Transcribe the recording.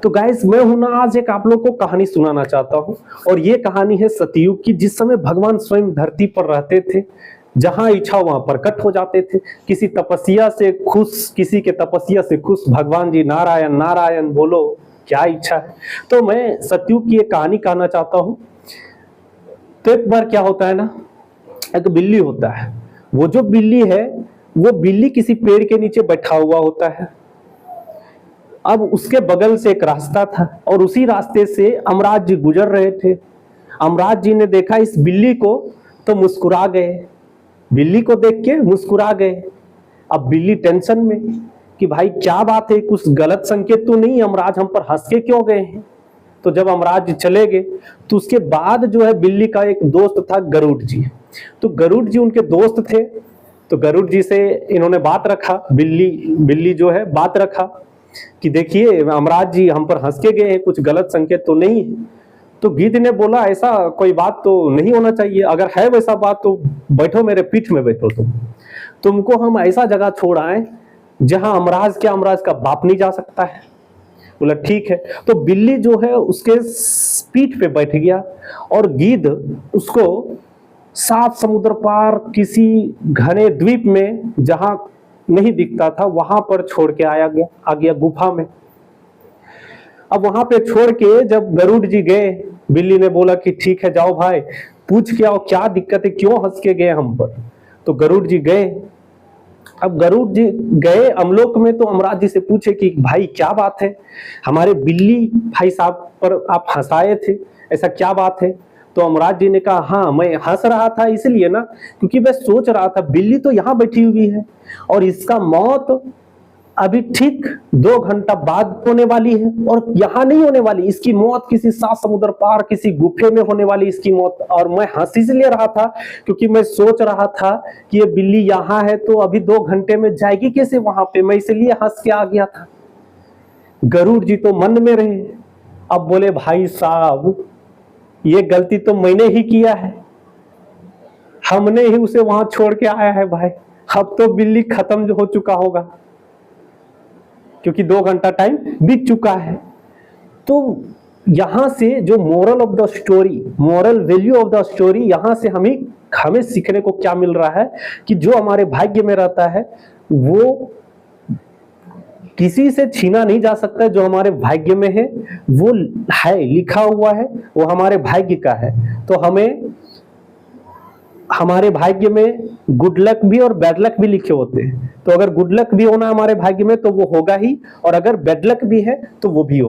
तो गाइस मैं हूं ना आज एक आप लोग को कहानी सुनाना चाहता हूं। और ये कहानी है सतयुग की, जिस समय भगवान स्वयं धरती पर रहते थे। जहां इच्छा वहां प्रकट हो जाते थे। किसी तपस्या से खुश, किसी के तपस्या से खुश, भगवान जी नारायण नारायण बोलो, क्या इच्छा है। तो मैं सतयुग की एक कहानी कहना चाहता हूं। तो एक बार क्या होता है ना, एक बिल्ली होता है। वो जो बिल्ली है, वो बिल्ली किसी पेड़ के नीचे बैठा हुआ होता है। अब उसके बगल से एक रास्ता था और उसी रास्ते से अमराज जी गुजर रहे थे। अमराज जी ने देखा इस बिल्ली को तो मुस्कुरा गए। बिल्ली को देख के मुस्कुरा गए। अब बिल्ली टेंशन में कि भाई क्या बात है, कुछ गलत संकेत तो नहीं, अमराज हम पर हंस के क्यों गए हैं। तो जब अमराज जी चले गए तो उसके बाद जो है बिल्ली का एक दोस्त था गरुड़ जी। तो गरुड़ जी उनके दोस्त थे। तो गरुड़ जी से इन्होंने बात रखा, बिल्ली जो है बात रखा कि देखिए अमराज जी हम पर हंस के गए हैं, कुछ गलत संकेत तो नहीं है। तो गिद्ध ने बोला ऐसा कोई बात तो नहीं होना चाहिए, अगर है वैसा बात तो बैठो मेरे पीठ में बैठो। तुमको हम ऐसा जगह छोड़ आए जहां अमराज का बाप नहीं जा सकता है। बोला ठीक है। तो बिल्ली जो है उसके पीठ पे बैठ गया और गिद्ध उसको सात समुद्र पार किसी घने द्वीप में, जहां नहीं दिखता था, वहां पर छोड़ के आ गया गुफा में। अब वहां पे छोड़ के जब गरुड़ जी गए, बिल्ली ने बोला कि ठीक है जाओ भाई, पूछ के आओ क्या दिक्कत है, क्यों हंस के गए हम पर। तो गरुड़ जी गए। अब गरुड़ जी गए अमलोक में, तो अमराज जी से पूछे कि भाई क्या बात है, हमारे बिल्ली भाई साहब पर आप हंसाए थे, ऐसा क्या बात है। तो अमराज जी ने कहा हाँ मैं हंस रहा था इसलिए ना, क्योंकि मैं सोच रहा था बिल्ली तो यहाँ बैठी हुई है और इसका मौत अभी ठीक 2 घंटा बाद होने वाली है और यहाँ नहीं होने वाली। इसकी मौत किसी सात समुद्र पार किसी गुफे में होने वाली इसकी मौत। और मैं हंस इसलिए रहा था क्योंकि मैं सोच रहा था कि ये बिल्ली यहाँ है तो अभी 2 घंटे में जाएगी कैसे वहां पे, मैं इसलिए हंस के आ गया था। गरुड़ जी तो मन में रहे। अब बोले भाई साहब ये गलती तो मैंने ही किया है, हमने ही उसे वहां छोड़ के आया है भाई। अब तो बिल्ली खत्म जो हो चुका होगा क्योंकि 2 घंटा टाइम बीत चुका है। तो यहां से जो moral of the story, moral value of the story, यहां से हमें सीखने को क्या मिल रहा है कि जो हमारे भाग्य में रहता है वो किसी से छीना नहीं जा सकता। जो हमारे भाग्य में है वो है, लिखा हुआ है, वो हमारे भाग्य का है। तो हमें हमारे भाग्य में गुड लक भी और बैड लक भी लिखे होते हैं। तो अगर गुड लक भी होना हमारे भाग्य में तो वो होगा ही, और अगर बैड लक भी है तो वो भी होगा।